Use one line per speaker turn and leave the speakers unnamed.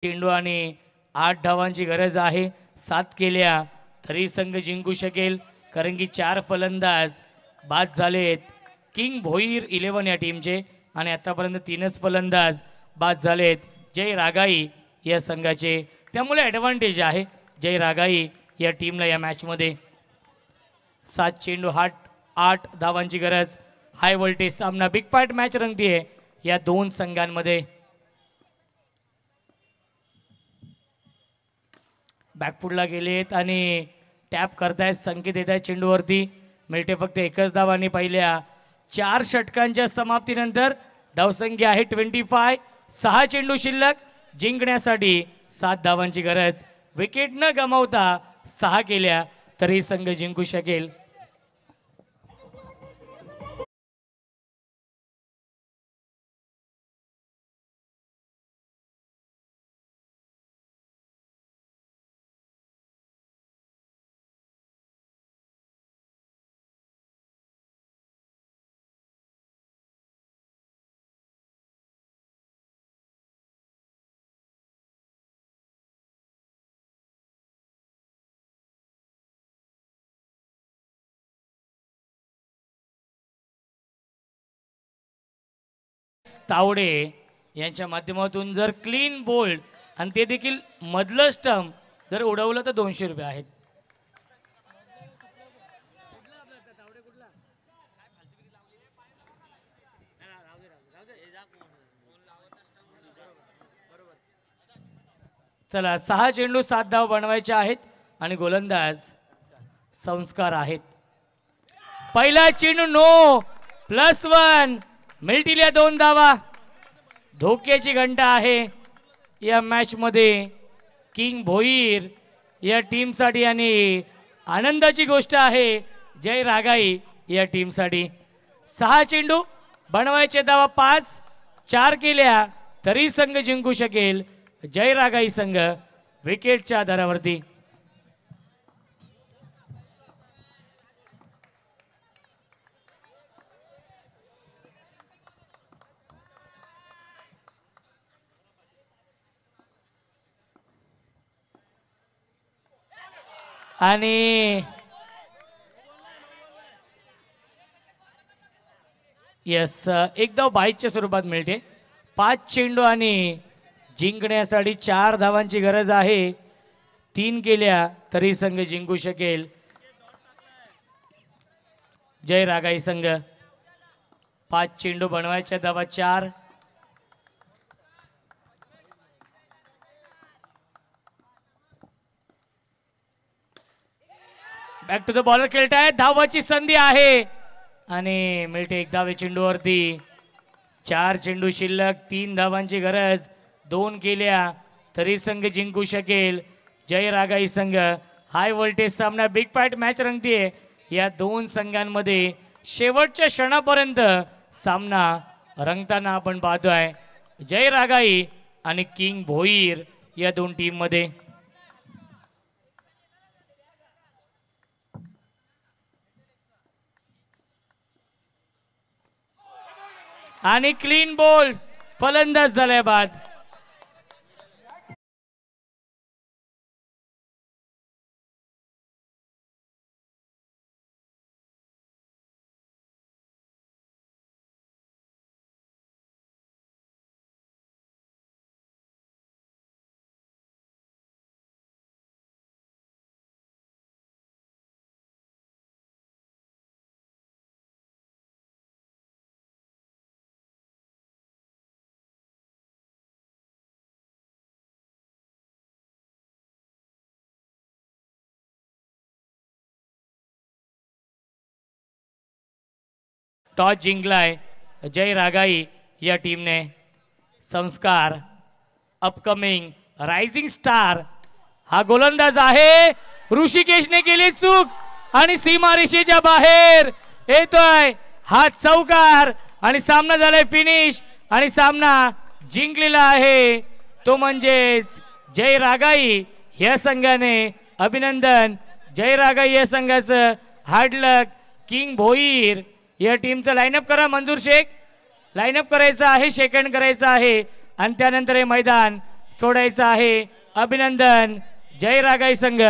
चेंडू आणि 8 धावांची गरज आहे. 7 केल्या तरी संघ जिंकू शकेल, कारण की 4 फलंदाज बाद झालेत. किंग भोईर 11 या टीमचे आणि आतापर्यंत 3च फलंदाज बाद झालेत जय रागाई या संघाचे. त्यामुळे ॲडव्हान्टेज आहे जय रागाई या टीमला या मॅचमध्ये. 7 चेंडू 8 धावांची गरज. हाय व्होल्टेज सामना, बिग फाईट मॅच रंगतीये या दोन संघांमध्ये. बॅकफुटला गेलेत आणि टॅप करतायत, संकेत येत आहेत चेंडूवरती. मिळते फक्त एकच धाव आणि पहिल्या 4 षटकांच्या समाप्तीनंतर धावसंख्या आहे 25. 6 चेंडू शिल्लक, जिंकण्यासाठी 7 धावांची गरज. विकेट न गमावता 6 केल्या तरी संघ जिंकू शकेल. तावडे यांच्या माध्यमातून जर क्लीन बोल्ड आणि ते देखील मधलं स्टंप जर उडवलं तर 200 रुपये आहेत. चला 6 चेंडू 7 धाव बनवायचे आहेत आणि गोलंदाज संस्कार आहेत. पहिला चेंडू नो, +1 मिळतील या 2 धावा. धोक्याची घंटा आहे या मॅच मध्ये किंग भोईर या टीमसाठी आणि आनंदाची गोष्ट आहे जय रागाई या टीमसाठी. 6 चेंडू बनवायचे धावा 5. 4 केल्या तरी संघ जिंकू शकेल जय रागाई संघ विकेटच्या आधारावरती. आणि यस, एक धाव बाईच्या स्वरूपात मिळते. 5 चेंडू आणि जिंकण्यासाठी 4 धावांची गरज आहे. 3 केल्या तरी संघ जिंकू शकेल जय रागाई संघ. 5 चेंडू बनवायच्या धावा 4. बॅक टू द बॉलर खेळतायत, धावाची संधी आहे आणि मिळते 1 धाव चेंडूवरती. 4 चेंडू शिल्लक, 3 धावांची गरज. 2 केल्या तरी संघ जिंकू शकेल जय रागाई संघ. हाय व्होल्टेज सामना, बिग फाईट मॅच रंगतीये या दोन संघांमध्ये. शेवटच्या क्षणापर्यंत सामना रंगताना आपण पाहतोय जय रागाई आणि किंग भोईर या दोन टीम मध्ये. आणि क्लीन बोल्ड फलंदाज झाल्या बाद. टॉस जिंकलाय जय रागाई या टीमने. संस्कार अपकमिंग रायझिंग स्टार हा गोलंदाज आहे. ऋषिकेशने केली चूक आणि सीमारेषेच्या बाहेर येतोय हा चौकार आणि सामना झालाय फिनिश आणि सामना जिंकलेला आहे तो म्हणजेच जय रागाई या संघाने. अभिनंदन जय रागाई या संघाचं. हार्ड लक किंग भोईर या टीमचं. लाईनअप करा मंजूर शेख, लाईनअप करायचं आहे, सेकंड करायचं आहे आणि त्यानंतर हे मैदान सोडायचं आहे. अभिनंदन. जय रागाई संघ.